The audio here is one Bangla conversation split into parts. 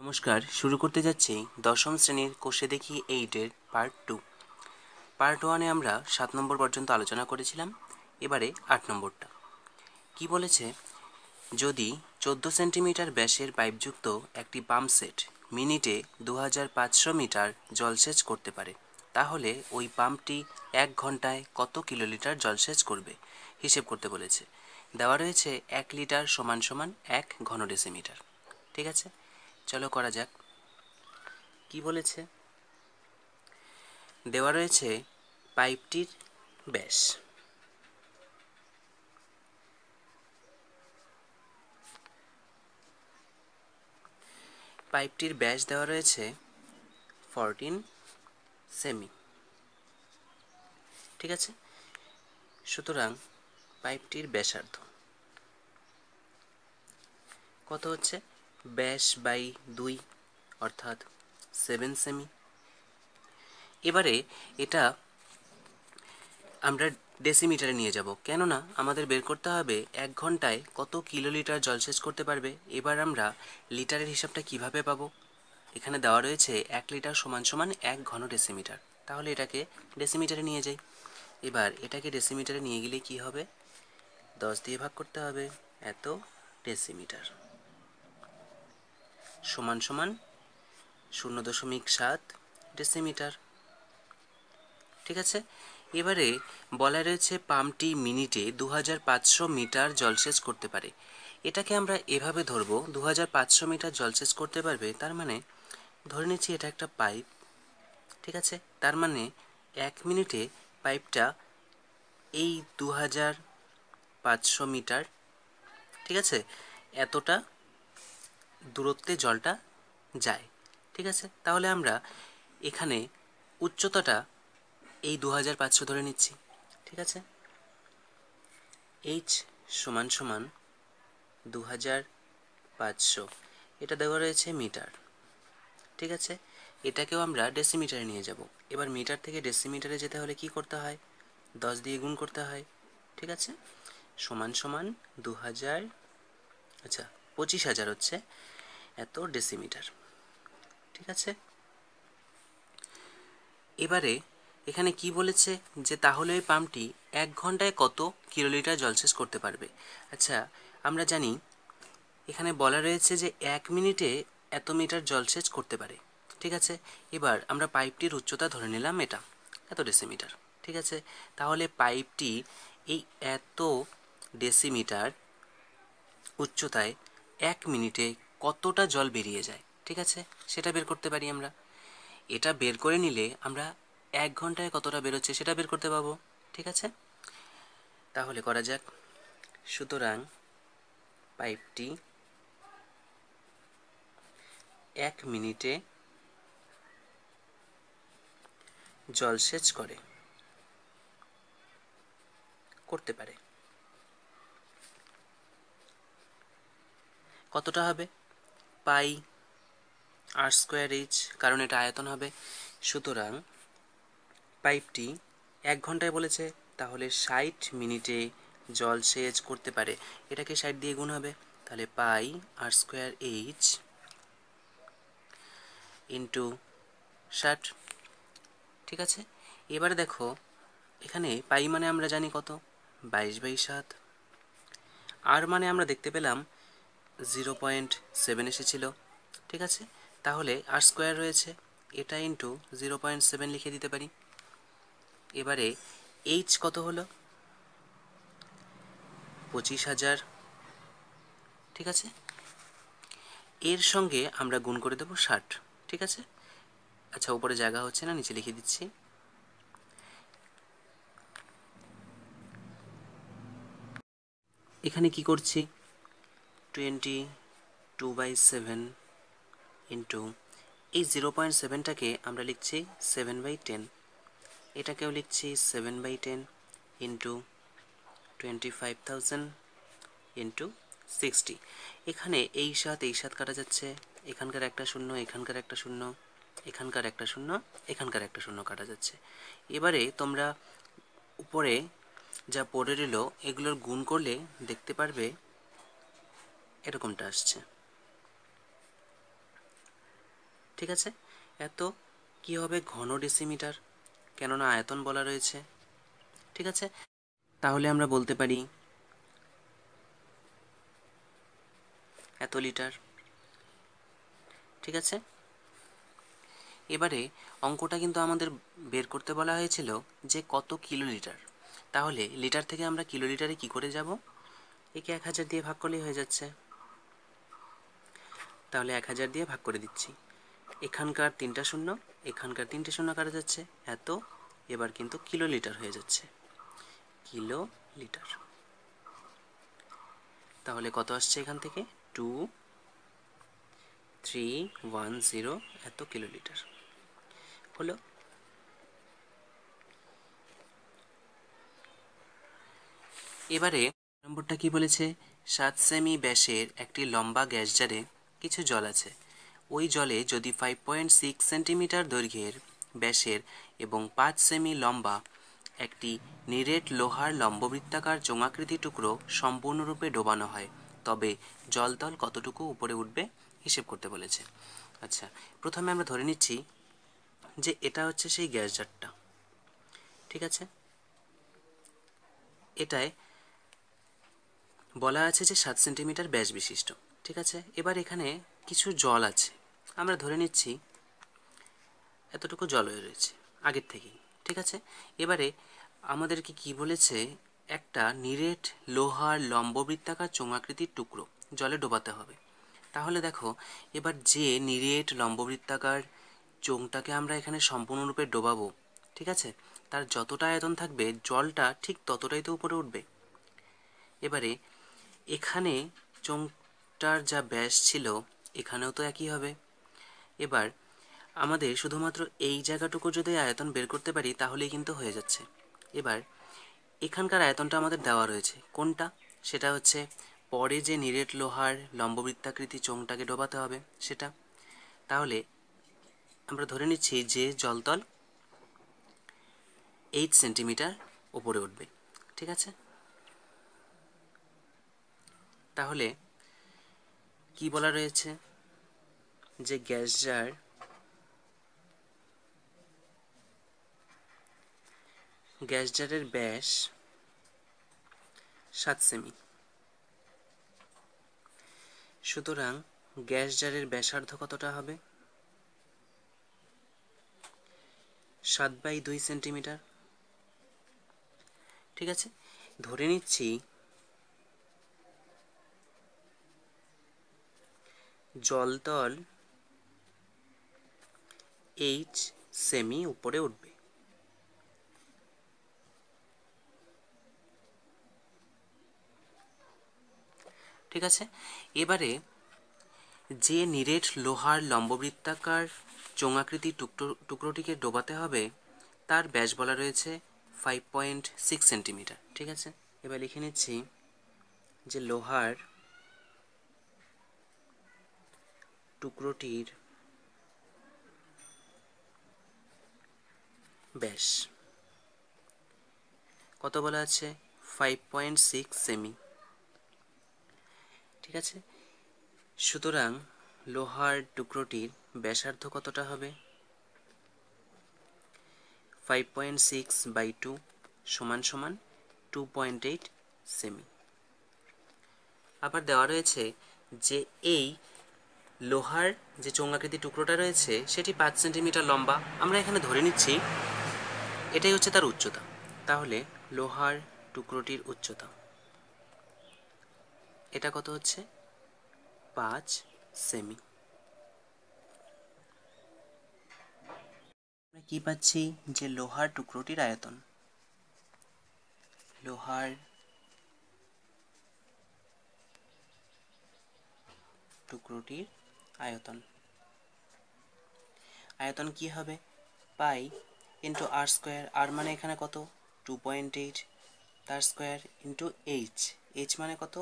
নমস্কার, শুরু করতে যাচ্ছি দশম শ্রেণীর কোষে দেখি 8-এর পার্ট 2। পার্ট 1-এ আমরা 7 নম্বর পর্যন্ত আলোচনা করেছিলাম। এবারে 8 নম্বরটা কি বলেছে, যদি 14 সেন্টিমিটার ব্যাসের পাইপযুক্ত একটি পাম্প সেট মিনিটে 2500 মিটার জলসেচ করতে পারে, তাহলে ওই পাম্পটি 1 ঘন্টায় কত কিলোলিটার জলসেচ করবে হিসেব করতে বলেছে। দেওয়া রয়েছে 1 লিটার সমান সমান 1 ঘন ডেসিমিটার। ঠিক আছে, চলো করা যাক। কি বলেছে, দেওয়া রয়েছে পাইপটির ব্যাস। পাইপটির ব্যাস দেওয়া রয়েছে 14 সেমি। ঠিক আছে, সুতরাং পাইপটির ব্যাসার্ধ কত হচ্ছে, ব্যাস বাই 2 অর্থাৎ 7 সেমি। এবারে এটা আমরা ডেসিমিটারে নিয়ে যাব, কেননা আমাদের বের করতে হবে 1 ঘন্টায় কত কিলোলিটার জলসেচ করতে পারবে। এবার আমরা লিটারের হিসাবটা কিভাবে পাবো, এখানে দেওয়া রয়েছে 1 লিটার সমান সমান 1 ঘন ডেসিমিটার, তাহলে এটাকে ডেসিমিটারে নিয়ে যাই। এবার এটাকে ডেসিমিটারে নিয়ে গেলে কি হবে, 10 দিয়ে ভাগ করতে হবে, এত ডেসিমিটার সমান সমান 0.7 ডেসিমিটার। ঠিক আছে, এবারে বলা রয়েছে পাম্পটি মিনিটে 2500 মিটার জলসেচ করতে পারে। এটাকে আমরা এভাবে ধরবো, 2500 মিটার জলসেচ করতে পারবে, তার মানে ধরে নিচ্ছি এটা একটা পাইপ। ঠিক আছে, তার মানে 1 মিনিটে পাইপটা এই 2500 মিটার, ঠিক আছে, এতটা দূরত্বে জলটা যায়। ঠিক আছে, তাহলে আমরা এখানে উচ্চতাটা এই 2500 ধরে নিচ্ছি। ঠিক আছে, এইচ সমান সমান 2500, এটা দেওয়া রয়েছে মিটার। ঠিক আছে, এটাকেও আমরা ডেসিমিটারে নিয়ে যাব। এবার মিটার থেকে ডেসিমিটারে যেতে হলে কি করতে হয়, 10 দিয়ে গুণ করতে হয়। ঠিক আছে, সমান সমান 2000, আচ্ছা 25,000 হচ্ছে এত ডেসিমিটার। ঠিক আছে, এবারে এখানে কি বলেছে যে তাহলে ওই পাম্পটি 1 ঘন্টায় কত কিলোলিটার জলসেচ করতে পারবে। আচ্ছা, আমরা জানি এখানে বলা রয়েছে যে 1 মিনিটে এত মিটার জলসেচ করতে পারে। ঠিক আছে, এবার আমরা পাইপটির উচ্চতা ধরে নিলাম এটা এত ডেসিমিটার। ঠিক আছে, তাহলে পাইপটি এই এত ডেসিমিটার উচ্চতায় 1 মিনিটে কতটা জল বেরিয়ে যায়, ঠিক আছে, সেটা বের করতে পারি আমরা। এটা বের করে নিলে আমরা 1 ঘন্টায় কতটা বেরোচ্ছে সেটা বের করতে পাবো। ঠিক আছে, তাহলে করা যাক। সুতরাং পাইপটি 1 মিনিটে জলসেচ করতে পারে কতটা হবে, পাই আর স্কোয়ার এইচ, কারণ এটা আয়তন হবে। সুতরাং পাইপটি 1 ঘন্টায় বলেছে, তাহলে 60 মিনিটে জলসেচ করতে পারে। এটাকে 60 দিয়ে গুণ হবে, তাহলে পাই আর স্কোয়ার এইচ ইন্টু 60। ঠিক আছে, এবারে দেখো এখানে পাই মানে আমরা জানি কত, 22/7। আর মানে আমরা দেখতে পেলাম 0.7 এসেছিল। ঠিক আছে, তাহলে আর স্কোয়ার রয়েছে, এটা ইন্টু 0.7 লিখে দিতে পারি। এবারে এইচ কত হলো, 25,000। ঠিক আছে, এর সঙ্গে আমরা গুণ করে দেবো 60। ঠিক আছে, আচ্ছা উপরে জায়গা হচ্ছে না, নিচে লিখে দিচ্ছি। এখানে কি করছি, 22/7 ইন্টু এই 0.7টাকে আমরা লিখছি 7/10, এটাকেও লিখছি 7/10 ইন্টু 25,000 ইন্টু 60। এখানে এই 7 কাটা যাচ্ছে, এখানকার একটা শূন্য, এখানকার একটা শূন্য, এখানকার একটা শূন্য, এখানকার একটা শূন্য কাটা যাচ্ছে। এবারে তোমরা উপরে যা পড়ে রইল এগুলোর গুণ করলে দেখতে পারবে এরকমটা আসছে। ঠিক আছে, এত কি হবে ঘন ডেসিমিটার, কেননা আয়তন বলা রয়েছে। ঠিক আছে, তাহলে আমরা বলতে পারি এত লিটার। ঠিক আছে, এবারে অঙ্কটা কিন্তু আমাদের বের করতে বলা হয়েছিল যে কত কিলোলিটার। তাহলে লিটার থেকে আমরা কিলোলিটারে কি করে যাব? একে 1000 দিয়ে ভাগ করলেই হয়ে যাচ্ছে। তাহলে 1000 দিয়ে ভাগ করে দিচ্ছি। এখানকার 3টা শূন্য, এখানকার 3টে শূন্য কাটা যাচ্ছে, এত এবার কিন্তু কিলোলিটার হয়ে যাচ্ছে, কিলোলিটার। তাহলে কত আসছে এখান থেকে? 2310 এত কিলোলিটার হলো। এবারে নম্বরটা কি বলেছে? 7 সেমি ব্যাসের একটি লম্বা গ্যাস জারে কিছু জল আছে। ওই জলে যদি 5.6 সেন্টিমিটার দৈর্ঘ্যের ব্যাসের এবং 5 সেমি লম্বা একটি নিরেট লোহার লম্ববৃত্তাকার চোঙাকৃতি টুকরো সম্পূর্ণরূপে ডোবানো হয়, তবে জলতল কতটুকু উপরে উঠবে হিসেব করতে বলেছে। আচ্ছা, প্রথমে আমরা ধরে নিচ্ছি যে এটা হচ্ছে সেই গ্যাস জারটা। ঠিক আছে, এটায় বলা আছে যে 7 সেন্টিমিটার ব্যাস বিশিষ্ট। ঠিক আছে, এবার এখানে কিছু জল আছে, আমরা ধরে নিচ্ছি এতটুকু জল হয়ে রয়েছে আগের থেকেই। ঠিক আছে, এবারে আমাদেরকে কি বলেছে? একটা নিরেট লোহার লম্ববৃত্তাকার চোঙাকৃতির টুকরো জলে ডোবাতে হবে। তাহলে দেখো, এবার যে নিরেট লম্ববৃত্তাকার চোঙটাকে আমরা এখানে সম্পূর্ণরূপে ডোবাবো, ঠিক আছে, তার যতটা আয়তন থাকবে জলটা ঠিক ততটাই তো উপরে উঠবে। এবারে এখানে চোঙটার যা ব্যাস ছিল এখানেও তো একই হবে। এবার আমাদের শুধুমাত্র এই জায়গাটুকু যদি আয়তন বের করতে পারি তাহলেই কিন্তু হয়ে যাচ্ছে। এবার এখানকার আয়তনটা আমাদের দেওয়া রয়েছে, কোনটা? সেটা হচ্ছে পরে যে নিরেট লোহার লম্ববৃত্তাকৃতি চোঙটাকে ডোবাতে হবে সেটা। তাহলে আমরা ধরে নিচ্ছি যে জলতল 8 সেন্টিমিটার উপরে উঠবে। ঠিক আছে, তাহলে কি বলা রয়েছে? যে গ্যাস জারের ব্যাস 7 সেমি। সুতরাং গ্যাস জারের ব্যাসার্ধ কতটা হবে? 7/2 সেন্টিমিটার। ঠিক আছে, ধরে নিচ্ছি জলতল 8 সেমি উপরে উঠবে। ঠিক আছে, এবারে যে নিরেট লোহার লম্ববৃত্তাকার চোঙাকৃতি টুকরোটিকে ডোবাতে হবে তার ব্যাস বলা রয়েছে 5.6 সেন্টিমিটার। ঠিক আছে, এবার লিখে নিচ্ছি যে লোহার টুকরোটির ব্যাস কত বলা আছে? 5.6 সেমি। ঠিক আছে, সুতরাং লোহার টুকরোটির ব্যাসার্ধ কতটা হবে? 5.6/2 সমান সমান 2.8 সেমি। আবার দেওয়া রয়েছে যে এই লোহার যে চোঙাকৃতি টুকরোটা রয়েছে সেটি 5 সেন্টিমিটার লম্বা। আমরা এখানে ধরে নিচ্ছি এটাই হচ্ছে তার উচ্চতা। তাহলে লোহার টুকরোটির উচ্চতা এটা কত হচ্ছে? 5 সেমি। আমরা কি পাচ্ছি? যে লোহার টুকরোটির আয়তন, লোহার টুকরোটির আয়তন, আয়তন কি হবে? পাই ইন্টু আর স্কোয়ার। আর মানে এখানে কত? 2.8, তার স্কোয়ার ইন্টু এইচ মানে কত?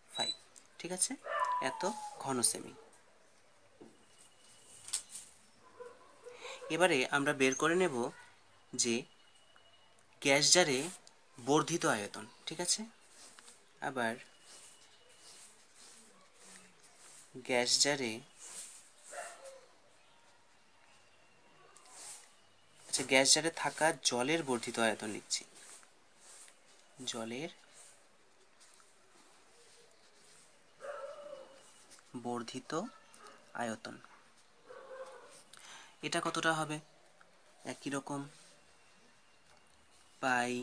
5। ঠিক আছে, এত ঘন সেমি। এবারে আমরা বের করে নেব যে গ্যাস জারে বর্ধিত আয়তন। ঠিক আছে, আবার গ্যাস জারে আচ্ছা, গ্যাস জারে থাকা জলের বর্ধিত আয়তন লিখছি। জলের বর্ধিত আয়তন এটা কতটা হবে? একই রকম, পাই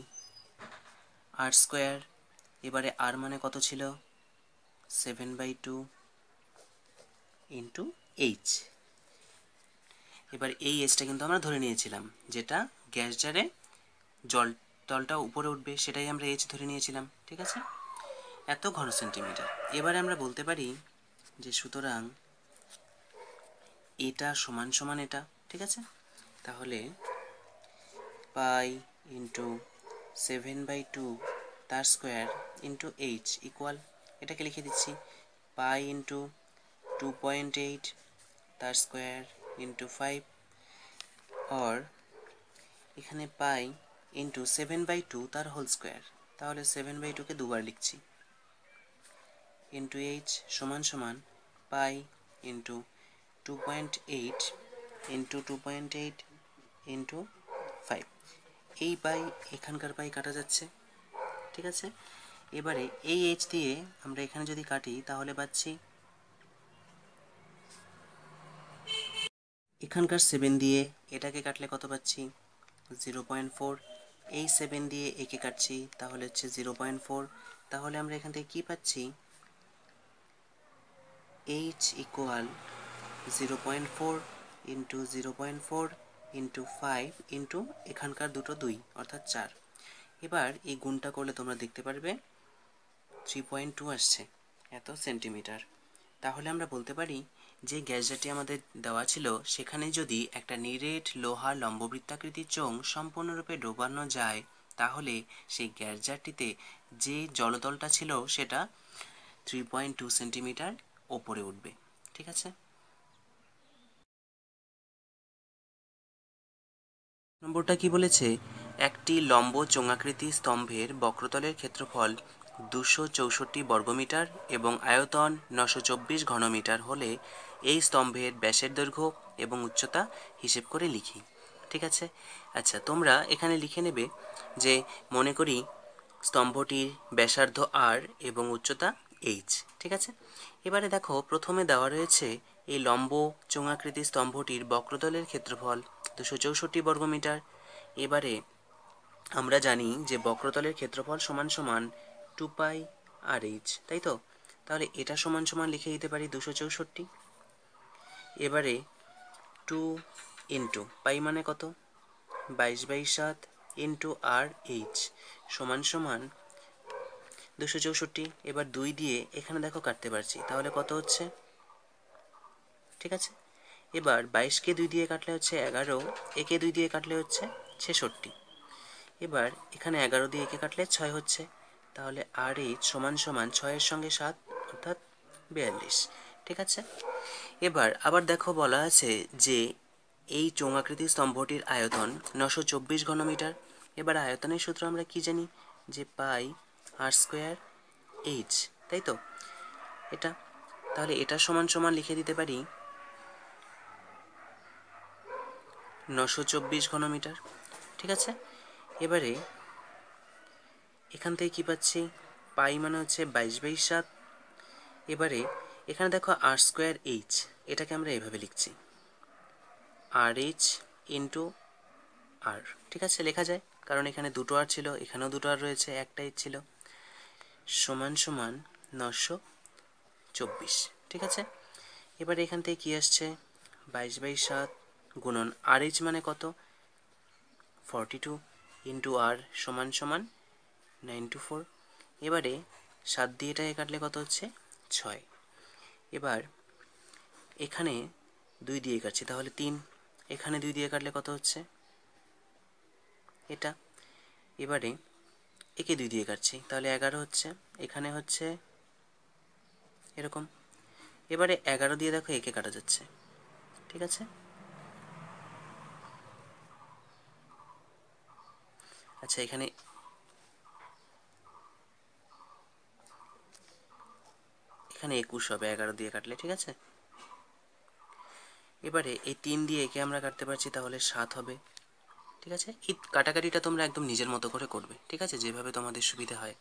আর স্কোয়ার। এবারে আর মানে কত ছিল? 7/2 ইন্টু এইচ। এবার এই এইচটা কিন্তু আমরা ধরে নিয়েছিলাম, যেটা গ্যাস জারে জলটা উপরে উঠবে, সেটাই আমরা এইচ ধরে নিয়েছিলাম। ঠিক আছে, এত ঘন সেন্টিমিটার। এবারে আমরা বলতে পারি যে সুতরাং এটা সমান সমান এটা। ঠিক আছে, তাহলে পাই ইন্টু 7/2 তার স্কোয়ার ইন্টু এইচ ইকুয়াল, এটাকে লিখে দিচ্ছি পাই ইন্টু 2.8 তার স্কোয়ার ইন্টু 5, আর এখানে পাই ইন্টু 7/2 তার হোল স্কোয়ার, তাহলে 7/2কে দুবার লিখছি, ইন্টু এইচ সমান সমান পাই ইন্টু 2.8 ইন্টু 2.8 ইন্টু 5। এই পাই এখানকার পাই কাটা যাচ্ছে। ঠিক আছে, এবারে এই এইচ দিয়ে আমরা এখানে যদি কাটি তাহলে পাচ্ছি এখানকার 7 দিয়ে এটাকে কাটলে কত পাচ্ছি? 0.4। এই 7 দিয়ে একে কাটছি তাহলে হচ্ছে 0.4। তাহলে আমরা এখান থেকে কি পাচ্ছি? H equal 0.4 into 0.4 into 5 into এখানকার দুটো 2 অর্থাৎ 4। এবার এই গুণটা করলে তোমরা দেখতে পারবে 3.2 আসছে এত সেন্টিমিটার। তাহলে আমরা বলতে পারি যে গ্যাস জারটি আমাদের দেওয়া ছিল সেখানে যদি একটা নিরেট লোহার লম্ববৃত্তাকৃতির চোঙ সম্পূর্ণরূপে ডোবানো যায় তাহলে সেই গ্যাস জারটিতে যে জলতলটা ছিল সেটা 3.2 সেন্টিমিটার ওপরে উঠবে। ঠিক আছে, নম্বরটা কি বলেছে? একটি লম্ব চোঙাকৃতি স্তম্ভের বক্রতলের ক্ষেত্রফল 264 বর্গমিটার এবং আয়তন 924 ঘনমিটার হলে এই স্তম্ভের ব্যাসের দৈর্ঘ্য এবং উচ্চতা হিসেব করে লিখি। ঠিক আছে, আচ্ছা তোমরা এখানে লিখে নেবে যে মনে করি স্তম্ভটির ব্যাসার্ধ আর এবং উচ্চতা এইচ। ঠিক আছে, এবারে দেখো প্রথমে দেওয়া রয়েছে এই লম্ব চোঙাকৃতি স্তম্ভটির বক্রতলের ক্ষেত্রফল 264 বর্গমিটার। এবারে আমরা জানি যে বক্রতলের ক্ষেত্রফল সমান সমান 2π আর এইচ, তাই তো? তাহলে এটা সমান সমান লিখে দিতে পারি 264। এবারে 2 ইন্টু পাই মানে কত? 22/7 ইন্টু আর এইচ সমান সমান 264। এবার 2 দিয়ে এখানে দেখো কাটতে পারছি, তাহলে কত হচ্ছে? ঠিক আছে, এবার 22কে 2 দিয়ে কাটলে হচ্ছে 11, একে 2 দিয়ে কাটলে হচ্ছে 66। এবার এখানে 11 দিয়ে একে কাটলে 6 হচ্ছে, তাহলে আর এইচ সমান সমান 6-এর সঙ্গে 7 অর্থাৎ 42। ঠিক আছে, এবার আবার দেখো বলা আছে যে এই চোঙাকৃতি স্তম্ভটির আয়তন 924 ঘনমিটার। এবার আয়তনের সূত্র আমরা কি জানি? যে পাই আর স্কোয়ার এইচ, তাই তো? এটা তাহলে এটা সমান সমান লিখে দিতে পারি 924 ঘনমিটার। ঠিক আছে, এবারে এখান থেকে কি পাচ্ছি? পাই মানে হচ্ছে 22/7। এবারে এখানে দেখো আর স্কোয়ার এইচ, এটাকে আমরা এভাবে লিখছি আর এইচ ইন্টু আর। ঠিক আছে, লেখা যায়, কারণ এখানে দুটো আর ছিল, এখানেও দুটো আর রয়েছে, একটা এইচ ছিল, সমান সমান 924। ঠিক আছে, এবারে এখান থেকে কি আসছে? 22/7 গুণন আর এইচ মানে কত? 42 ইন্টু আর সমান সমান 924। এবারে 7 দিয়ে এটাকে কাটলে কত হচ্ছে? 6। এবার এখানে 2 দিয়ে কাটছি, তাহলে 3। এখানে 2 দিয়ে কাটলে কত হচ্ছে? এটা। এবারে একে 2 দিয়ে কাটছি, তাহলে 11 হচ্ছে, এখানে হচ্ছে এরকম। এবারে 11 দিয়ে দেখো একে কাটা যাচ্ছে। ঠিক আছে, আচ্ছা এখানে এখানে 21 হবে 11 দিয়ে কাটলে। ঠিক আছে, এবারে এই 3 দিয়ে একে আমরা কাটতে পারছি, তাহলে 7 হবে। ঠিক আছে, এই কাটাকাটিটা তোমরা একদম নিজের মতো করে করবে, ঠিক আছে, যেভাবে তোমাদের সুবিধা হয়।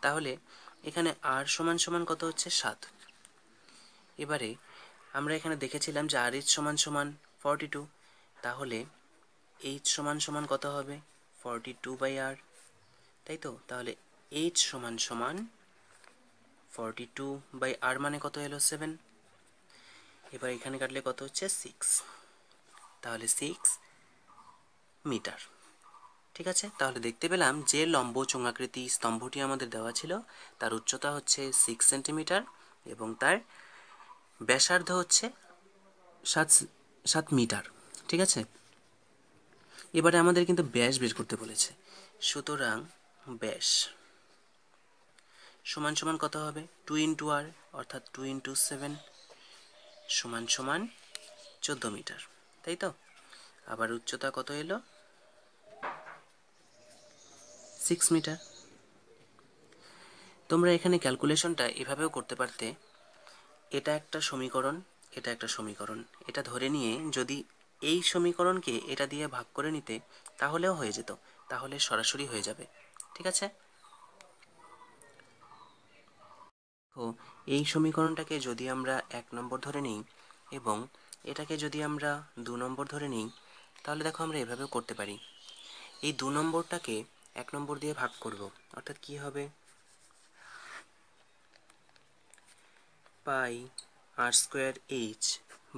তাহলে এখানে আর সমান সমান কত হচ্ছে 7। এবারে আমরা এখানে দেখেছিলাম যে আর এইচ সমান সমান 42, তাহলে এইচ সমান সমান কত হবে 42/r, তাই তো। তাহলে এইচ সমান সমান 42/r মানে কত এলো 7। এবার এখানে কাটলে কত হচ্ছে 6, তাহলে 6 মিটার। ঠিক আছে, তাহলে দেখতে পেলাম যে লম্ব চোঙাকৃতি স্তম্ভটি আমাদের দেওয়া ছিল তার উচ্চতা হচ্ছে 6 সেন্টিমিটার এবং তার ব্যাসার্ধ হচ্ছে 7 মিটার। ঠিক আছে, এবারে আমাদের কিন্তু ব্যাস বের করতে বলেছে, সুতরাং ব্যাস সমান সমান কত হবে 2 ইন্টু আর, অর্থাৎ 2 ইন্টু 7 সমান সমান 14 মিটার, তাই তো। আবার উচ্চতা কত এলো 6 মিটার। তোমরা এখানে ক্যালকুলেশনটা এভাবেও করতে পারতে, এটা একটা সমীকরণ, এটা একটা সমীকরণ, এটা ধরে নিয়ে যদি এই সমীকরণকে এটা দিয়ে ভাগ করে নিতে তাহলেও হয়ে যেত, তাহলে সরাসরি হয়ে যাবে। ঠিক আছে, তো এই সমীকরণটাকে যদি আমরা 1 নম্বর ধরে নিই এবং এটাকে যদি আমরা 2 নম্বর ধরে নিই, তাহলে দেখো আমরা এভাবেও করতে পারি। এই 2 নম্বরটাকে 1 নম্বর দিয়ে ভাগ করব, অর্থাৎ কি হবে পাই আর স্কোয়ার এইচ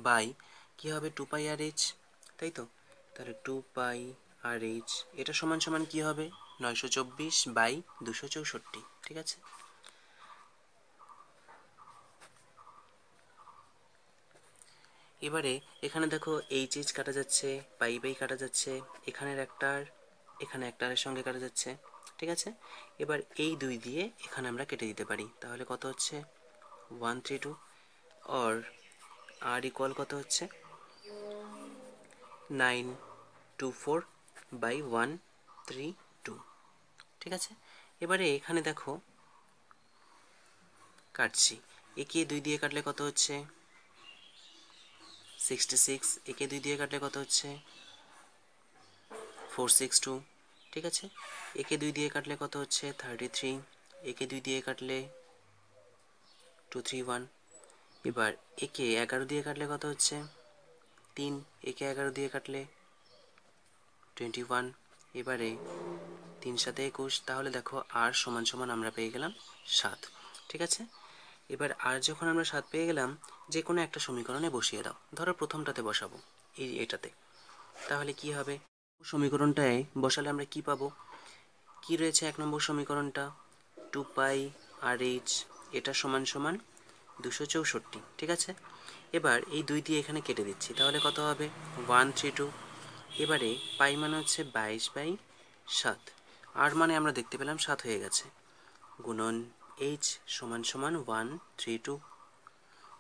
বাই কী হবে 2πr/h, তাই তো। তাহলে 2πr/h এটা সমান সমান কী হবে 924/264, ঠিক আছে। এবারে এখানে দেখো এইচ এইচ কাটা যাচ্ছে, পাই বাই কাটা যাচ্ছে, এখানের একটার এখানে একটার সঙ্গে কাটা যাচ্ছে, ঠিক আছে। এবার এই 2 দিয়ে এখানে আমরা কেটে দিতে পারি, তাহলে কত হচ্ছে 132, আর আর ইকুয়াল কত হচ্ছে 924/132, ঠিক আছে। এবারে এখানে দেখো কাটছি, একে 2 দিয়ে কাটলে কত হচ্ছে 66, একে 2 দিয়ে কাটলে কত হচ্ছে 462, ঠিক আছে। একে 2 দিয়ে কাটলে কত হচ্ছে 33, একে 2 দিয়ে কাটলে 231। এবার একে 11 দিয়ে কাটলে কত হচ্ছে 3, একে 11 দিয়ে কাটলে 21। এবারে 3 সাথে 21, তাহলে দেখো আর সমান সমান আমরা পেয়ে গেলাম 7, ঠিক আছে। এবার আর যখন আমরা 7 পেয়ে গেলাম, যে কোনো একটা সমীকরণে বসিয়ে দাও, ধরো প্রথমটাতে বসাবো এটাতে, তাহলে কি হবে সমীকরণটায় বসালে আমরা কি পাবো, কি রয়েছে 1 নম্বর সমীকরণটা 2πr/h, এটা সমান সমান 264, ঠিক আছে। এবার এই 2 দিয়ে এখানে কেটে দিচ্ছি, তাহলে কত হবে 132। এবারে পাই মানে হচ্ছে 22/7, আর মানে আমরা দেখতে পেলাম 7 হয়ে গেছে, গুণন এইচ সমান সমান 132।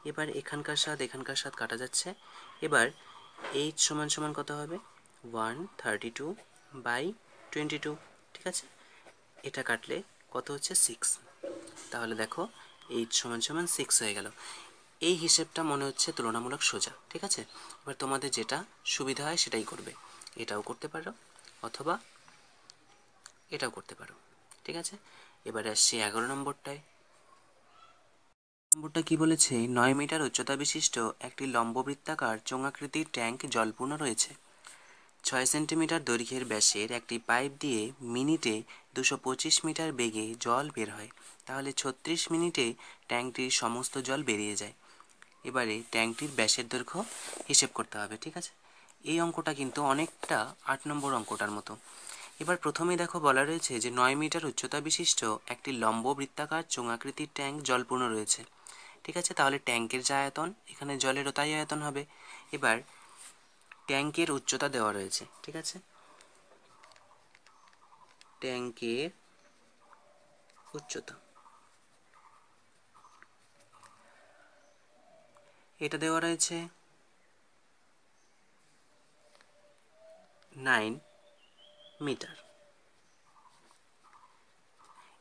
এবার এখানকার 7 কাটা যাচ্ছে, এবার এইচ সমান সমান কত হবে 132/22, ঠিক আছে। এটা কাটলে কত হচ্ছে 6, তাহলে দেখো এইচ সমান সমান 6 হয়ে গেল। এই হিসেবটা মনে হচ্ছে তুলনামূলক সোজা, ঠিক আছে। এবার তোমাদের যেটা সুবিধা হয় সেটাই করবে, এটাও করতে পারো অথবা এটাও করতে পারো, ঠিক আছে। এবারে আসছি 11 নম্বরটায়। নম্বরটা কি বলেছে 9 মিটার উচ্চতা বিশিষ্ট একটি লম্ববৃত্তাকার চোঙাকৃতির ট্যাঙ্ক জলপূর্ণ রয়েছে। 6 সেন্টিমিটার দৈর্ঘ্যের ব্যাসের একটি পাইপ দিয়ে মিনিটে 225 মিটার বেগে জল বের হয়, তাহলে 36 মিনিটে ট্যাঙ্কটির সমস্ত জল বেরিয়ে যায়। এবারে ট্যাঙ্কটির ব্যাসের দৈর্ঘ্য হিসেব করতে হবে, ঠিক আছে। এই অঙ্কটা কিন্তু অনেকটা 8 নম্বর অঙ্কটার মতো। এবার প্রথমেই দেখো বলা রয়েছে যে 9 মিটার উচ্চতা বিশিষ্ট একটি লম্ব বৃত্তাকার চোঙাকৃতির ট্যাঙ্ক জলপূর্ণ রয়েছে, ঠিক আছে। তাহলে ট্যাঙ্কের যা আয়তন এখানে জলেরও তাই আয়তন হবে। এবার ট্যাঙ্কের উচ্চতা দেওয়া রয়েছে, ঠিক আছে, ট্যাঙ্কের উচ্চতা এটা দেওয়া রয়েছে 9 মিটার।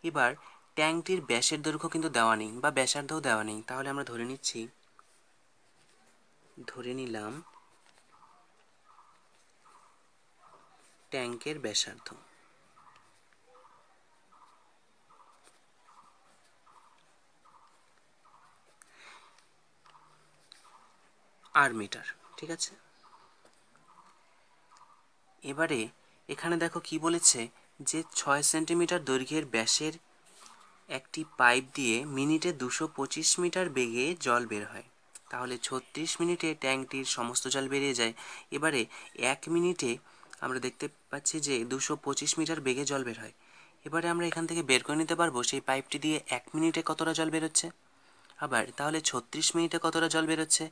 এবার ট্যাঙ্কটির ব্যাসের দৈর্ঘ্য কিন্তু দেওয়া নেই বা ব্যাসার্ধও দেওয়া নেই, তাহলে আমরা ধরে নিলাম ট্যাঙ্কের ব্যাসার্ধ। আর মিটার, ঠিক আছে। এবারে এখানে দেখো কি বলেছে যে 6 সেন্টিমিটার দৈর্ঘ্যের ব্যাসের একটি পাইপ দিয়ে মিনিটে 225 মিটার বেগে জল বের হয়। তাহলে 36 মিনিটে ট্যাঙ্কটির সমস্ত জল বেরিয়ে যায়। এবারে 1 মিনিটে আমরা দেখতে পাচ্ছি যে 225 মিটার বেগে জল বের হয়। এবারে আমরা এখান থেকে বের করে নিতে পারবো সেই পাইপটি দিয়ে 1 মিনিটে কতটা জল বেরোচ্ছে। আবার তাহলে 36 মিনিটে কতটা জল বেরোচ্ছে।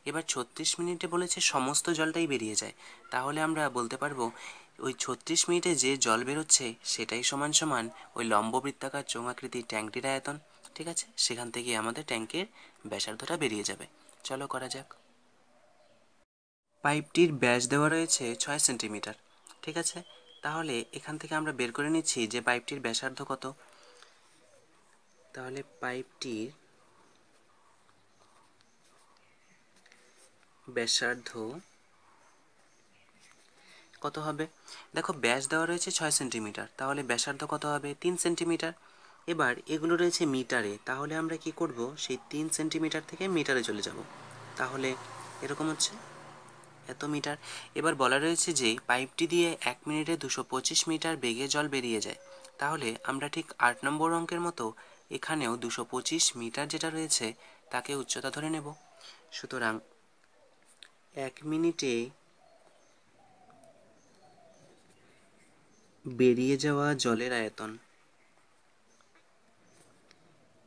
এবার 36 মিনিটে বলেছে সমস্ত জলটাই বেরিয়ে যায়। তাহলে আমরা বলতে পারবো ওই 36 মিনিটে যে জল বেরোচ্ছে সেটাই সমান সমান ওই লম্ববৃত্তাকার চোঙাকৃতির ট্যাঙ্কটির আয়তন। ঠিক আছে, সেখান থেকে আমাদের ট্যাঙ্কের ব্যাসার্ধটা বেরিয়ে যাবে। চলো করা যাক। পাইপটির ব্যাস দেওয়া রয়েছে 6 সেন্টিমিটার। ঠিক আছে, তাহলে এখান থেকে আমরা বের করে নিচ্ছি যে পাইপটির ব্যাসার্ধ কত। তাহলে পাইপটির ব্যাসার্ধ কত হবে? দেখো ব্যাস দেওয়া রয়েছে 6 সেন্টিমিটার, তাহলে ব্যাসার্ধ কত হবে? 3 সেন্টিমিটার। এবার এগুলো রয়েছে মিটারে, তাহলে আমরা কি করব, সেই 3 সেন্টিমিটার থেকে মিটারে চলে যাব। তাহলে এরকম হচ্ছে এত মিটার। এবার বলা রয়েছে যে পাইপটি দিয়ে 1 মিনিটে 225 মিটার বেগে জল বেরিয়ে যায়। তাহলে আমরা ঠিক 8 নম্বর অঙ্কের মতো এখানেও 225 মিটার যেটা রয়েছে তাকে উচ্চতা ধরে নেব। সুতরাং 1 মিনিটে বেরিয়ে যাওয়া জলের আয়তন,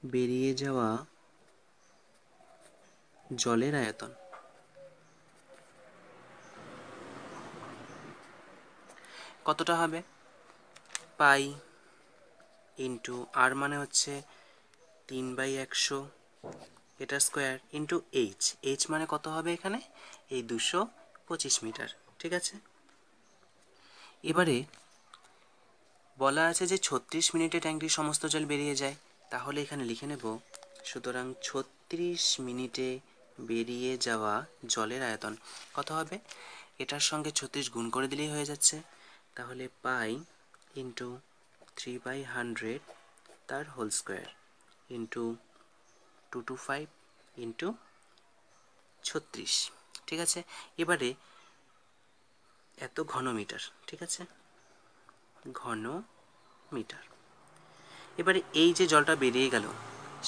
বেরিয়ে যাওয়া জলের আয়তন কতটা হবে? পাই ইন্টু আর মানে হচ্ছে 3/100 এটা স্কোয়ার ইন্টু এইচ। এইচ মানে কত হবে এখানে? এই 225 মিটার। ঠিক আছে, এবারে বলা আছে যে 36 মিনিটে ট্যাঙ্কটির সমস্ত জল বেরিয়ে যায়। তাহলে এখানে লিখে নেব, সুতরাং 36 মিনিটে বেরিয়ে যাওয়া জলের আয়তন কত হবে? এটার সঙ্গে 36 গুণ করে দিলেই হয়ে যাচ্ছে। তাহলে পাই ইন্টু 3/100 তার হোল স্কোয়ার ইন্টু 225 ইন্টু 36। ঠিক আছে, এবারে এত ঘনমিটার। ঠিক আছে, ঘন মিটার। এবারে এই যে জলটা বেরিয়ে গেল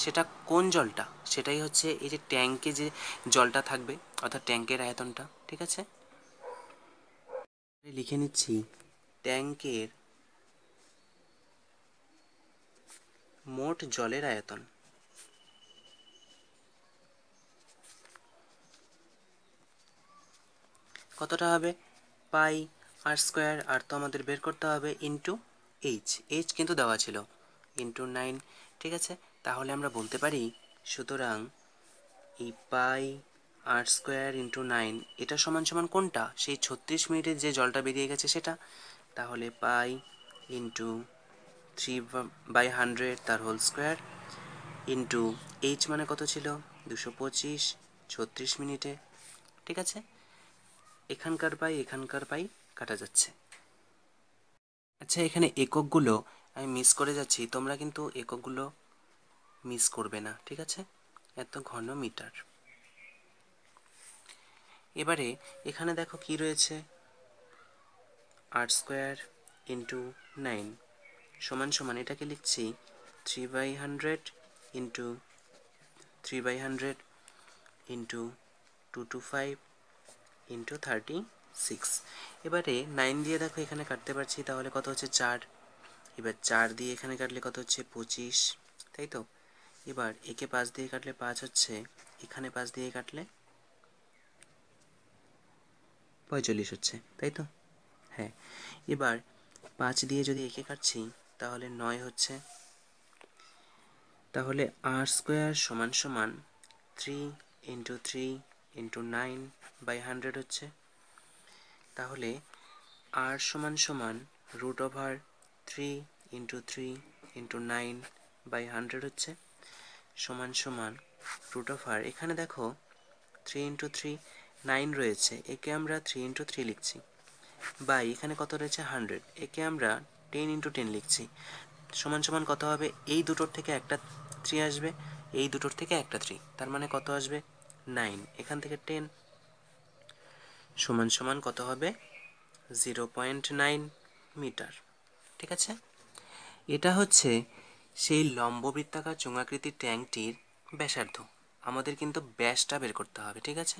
সেটা কোন জলটা? সেটাই হচ্ছে এই যে ট্যাঙ্কে যে জলটা থাকবে, অর্থাৎ ট্যাঙ্কের আয়তনটা। ঠিক আছে, লিখে নিচ্ছি ট্যাঙ্কের মোট জলের আয়তন। কতটা হবে? পাই আর স্কোয়ার, আর তো আমাদের বের করতে হবে, ইন্টু এইচ। এইচ কিন্তু দেওয়া ছিল, ইন্টু 9। ঠিক আছে, তাহলে আমরা বলতে পারি সুতরাং এই পাই আর স্কোয়ার ইন্টু 9 এটা সমান সমান কোনটা? সেই 36 মিনিটে যে জলটা বেরিয়ে গেছে সেটা। তাহলে পাই ইন্টু 3/100 তার হোল স্কোয়ার ইন্টু এইচ মানে কত ছিল? 225 36 মিনিটে। ঠিক আছে, এখানকার পাই কাটা যাচ্ছে। আচ্ছা, এখানে এককগুলো আমি মিস করে যাচ্ছি, তোমরা কিন্তু এককগুলো মিস করবে না। ঠিক আছে, এত ঘন মিটার। এবারে এখানে দেখো কি রয়েছে, আর স্কোয়ার ইন্টু 9 সমান সমান এটাকে লিখছি 3/100 ইন্টু 3/100 ইন্টু 225 ইন্টু 36। এবারে 9 দিয়ে দেখো এখানে কাটতে পারছি, তাহলে কত হচ্ছে? 4। এবার 4 দিয়ে এখানে কাটলে কত হচ্ছে? 25, তাই তো? এবার একে 5 দিয়ে কাটলে 5 হচ্ছে, এখানে 5 দিয়ে কাটলে 45 হচ্ছে, তাই তো? হ্যাঁ, এবার 5 দিয়ে যদি একে কাটছি তাহলে 9 হচ্ছে। তাহলে আর স্কোয়ার সমান সমান 3 ইন্টু 3 ইন্টু 9/100 হচ্ছে। তাহলে আর সমান সমান √3 ইন্টু 3 ইন্টু 9/100 হচ্ছে, সমান সমান √, এখানে দেখো 3 ইন্টু 3 9 রয়েছে, একে আমরা 3 ইন্টু 3 লিখছি। বাই এখানে কত রয়েছে 100, একে আমরা 10 × 10 লিখছি, সমান সমান কত হবে, এই দুটোর থেকে একটা 3 আসবে, এই দুটোর থেকে একটা 3, তার মানে কত আসবে 9, এখান থেকে 10 সমান সমান কত হবে 0.9 মিটার। ঠিক আছে, এটা হচ্ছে সেই লম্ববৃত্তাকার চোঙাকৃতির ট্যাঙ্কটির ব্যাসার্ধ। আমাদের কিন্তু ব্যাসটা বের করতে হবে। ঠিক আছে,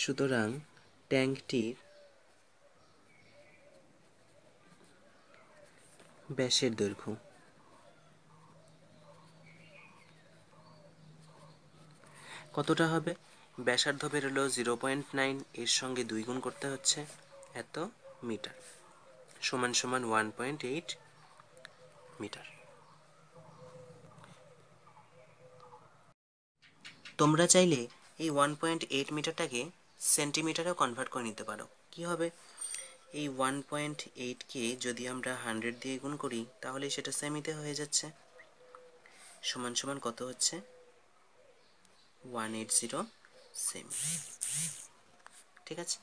সুতরাং ট্যাঙ্কটির ব্যাসের দৈর্ঘ্য কতটা হবে, ব্যাসার্ধ বেরোলো 0.9, এর সঙ্গে 2 গুণ করতে হচ্ছে, এত মিটার, সমান সমান 1.8 মিটার। তোমরা চাইলে এই 1.8 মিটারটাকে সেন্টিমিটারেও কনভার্ট করে নিতে পারো। কি হবে, এই 1.8কে যদি আমরা 100 দিয়ে গুণ করি তাহলে সেটা সেমিতে হয়ে যাচ্ছে, সমান সমান কত হচ্ছে 180 সেমি। ঠিক আছে,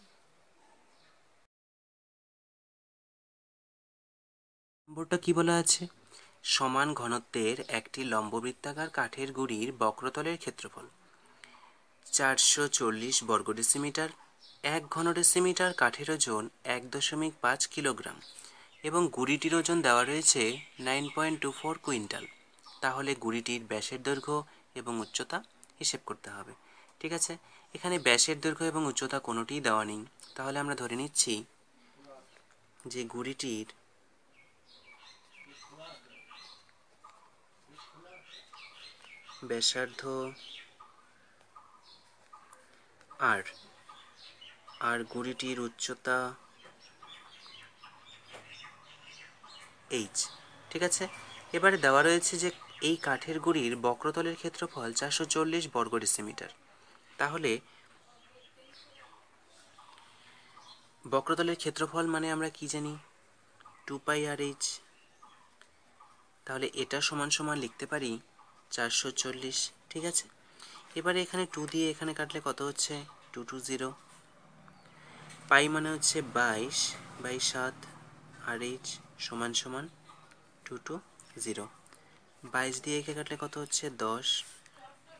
নম্বরটা কি বলা আছে, সমান ঘনত্বের একটি লম্ববৃত্তাকার কাঠের গুঁড়ির বক্রতলের ক্ষেত্রফল 440 বর্গ ডেসিমিটার, 1 ঘন ডেসিমিটার কাঠের ওজন 1.5 কিলোগ্রাম এবং গুঁড়িটির ওজন দেওয়া রয়েছে 9.24 কুইন্টাল। তাহলে গুঁড়িটির ব্যাসের দৈর্ঘ্য এবং উচ্চতা হিসেব করতে হবে। ঠিক আছে, এখানে ব্যাসের দৈর্ঘ্য এবং উচ্চতা কোনোটিই দেওয়া নেই, তাহলে আমরা ধরে নিচ্ছি যে গুঁড়িটির ব্যাসার্ধ আর গুঁড়িটির উচ্চতা h। ঠিক আছে, এবারে দেওয়া রয়েছে যে এই কাঠের গুঁড়ির বক্রতলের ক্ষেত্রফল 440 বর্গ ডেসিমিটার। তাহলে বক্রতলের ক্ষেত্রফল মানে আমরা কি জানি, 2πr/h। তাহলে এটা সমান সমান লিখতে পারি 440। ঠিক আছে, এবারে এখানে 2 দিয়ে এখানে কাটলে কত হচ্ছে 220, পাই মানে হচ্ছে 22/7, আর/h সমান সমান 220, 22 দিয়ে একে কাটলে কত হচ্ছে 10,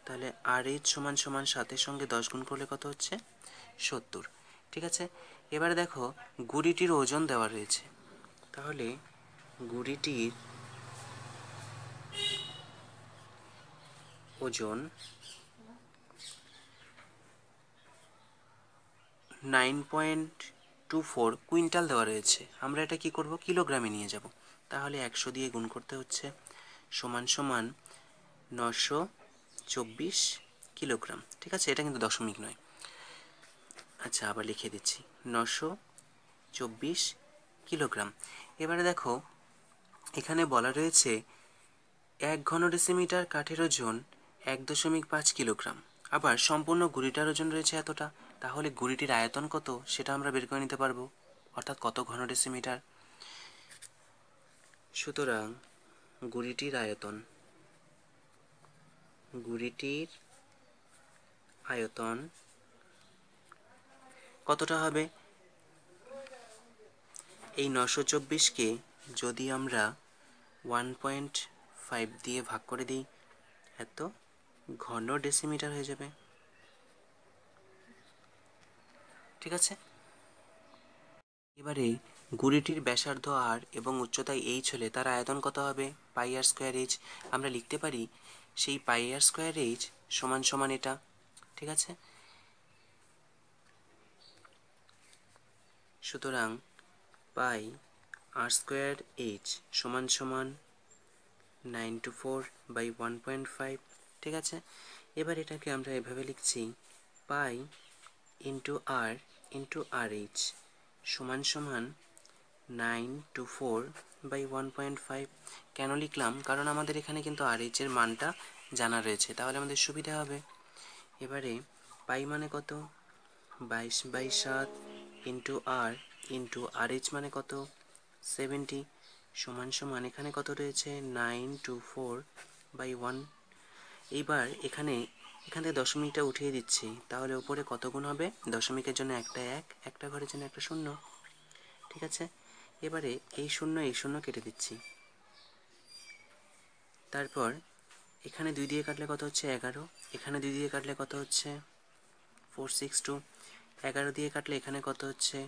তাহলে আর/h সমান সমান 7-এর সঙ্গে 10 গুণ করলে কত হচ্ছে 70। ঠিক আছে, এবারে দেখো গুঁড়িটির ওজন দেওয়া রয়েছে, তাহলে গুঁড়িটির ওজন 9.24 কুইন্টাল দেওয়া রয়েছে, আমরা এটা কি করব, কিলোগ্রামে নিয়ে যাব, তাহলে 100 দিয়ে গুণ করতে হচ্ছে, সমান সমান 924 কিলোগ্রাম। ঠিক আছে, এটা কিন্তু দশমিক নয়। আচ্ছা, আবার লিখে দিচ্ছি 924 কিলোগ্রাম। এবারে দেখো এখানে বলা রয়েছে 1 ঘন ডেসিমিটার কাঠের ওজন 1.5 কিলোগ্রাম, আবার সম্পূর্ণ গুঁড়িটার ওজন রয়েছে এতটা, তাহলে গুঁড়িটির আয়তন কত সেটা আমরা বের করে নিতে পারবো, অর্থাৎ কত ঘন ডেসিমিটার। সুতরাং গুঁড়িটির আয়তন কতটা হবে, এই 924কে যদি আমরা 1.5 দিয়ে ভাগ করে দিই, এত ঘন ডেসিমিটার হয়ে যাবে। ঠিক আছে, এবারে গুঁড়িটির ব্যাসার্ধ আর এবং উচ্চতায় h হলে তার আয়তন কত হবে, πr²h। আমরা লিখতে পারি সেই πr² সমান সমান এটা। ঠিক আছে, সুতরাং πr² সমান সমান 924/1.5। ঠিক আছে, এবার এটাকে আমরা এভাবে লিখছি পাই ইন্টু আর ইন্টু আর/h সমান সমান 924/1.5। কেন লিখলাম, কারণ আমাদের এখানে কিন্তু আর/h এর মানটা জানা রয়েছে, তাহলে আমাদের সুবিধা হবে। এবারে পাই মানে কত, 22/7 ইন্টু আর/h মানে কত 70, সমান সমান এখানে কত রয়েছে 924/1। এইবার এখানে এখান থেকে দশমিকটা উঠিয়ে দিচ্ছি, তাহলে উপরে কত গুণ হবে? দশমিকের জন্য একটা 1, একটা ঘরের জন্য একটা 0। ঠিক আছে, এবারে এই শূন্য কেটে দিচ্ছি। তারপর এখানে 2 দিয়ে কাটলে কত হচ্ছে? 11। এখানে 2 দিয়ে কাটলে কত হচ্ছে? 462। 11 দিয়ে কাটলে এখানে কত হচ্ছে?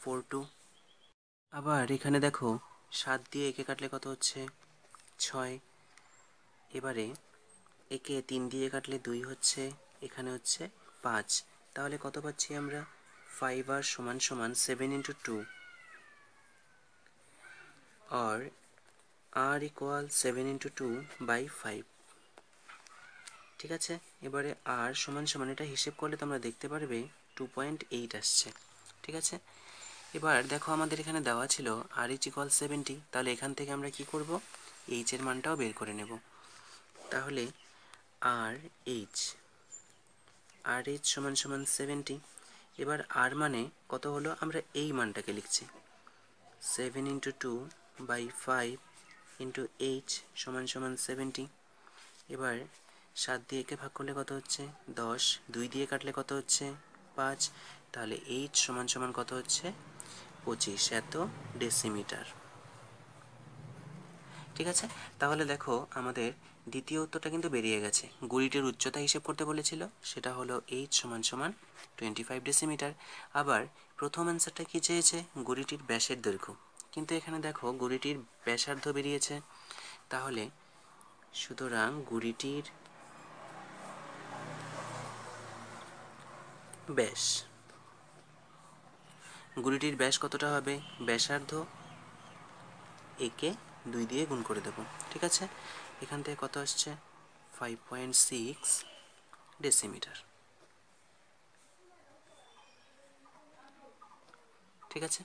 42। আবার এখানে দেখো 7 দিয়ে একে কাটলে কত হচ্ছে? 6। এবারে একে 3 দিয়ে কাটলে 2 হচ্ছে, এখানে হচ্ছে 5। তাহলে কত পাচ্ছি আমরা? 5r সমান সমান 7 into 2 or r equal 7 into 2 by 5। ঠিক আছে, এবারে r সমান সমান এটা হিসেব করলে তোমরা দেখতে পারবে 2.8 আসছে। ঠিক আছে, এবার দেখো আমাদের এখানে দেওয়া ছিল r is equal 70, তাহলে এখান থেকে আমরা কি করব? h এর মানটাও বের করে নেব। তাহলে r h সমান সমান 70। এবার r মানে কত হলো? আমরা এই মানটাকে লিখছি 7 into 2 by 5 into h সমান সমান 70। এবার 7 দিয়ে একে ভাগ করলে কত হচ্ছে? 10। 2 দিয়ে কাটলে কত হচ্ছে? 5। তাহলে h সমান সমান কত হচ্ছে? 25 এত ডেসিমিটার। ঠিক আছে, তাহলে দেখো আমাদের দ্বিতীয় উত্তরটা কিন্তু বেরিয়ে গেছে। গুড়িটির উচ্চতা হিসেব করতে বলেছিল, সেটা হলো h সমান সমান 25 ডেসিমিটার। আবার প্রথম অ্যান্সারটা কি চেয়েছে? গুড়িটির ব্যাসের দৈর্ঘ্য, কিন্তু এখানে দেখো গুড়িটির ব্যাসার্ধ বেরিয়েছে। তাহলে সুতরাং গুড়িটির ব্যাস, গুড়িটির ব্যাস কতটা হবে? ব্যাসার্ধ একে 2 দিয়ে গুণ করে দেব। ঠিক আছে, এখান থেকে কত আসছে? 5.6 ডেসিমিটার। ঠিক আছে।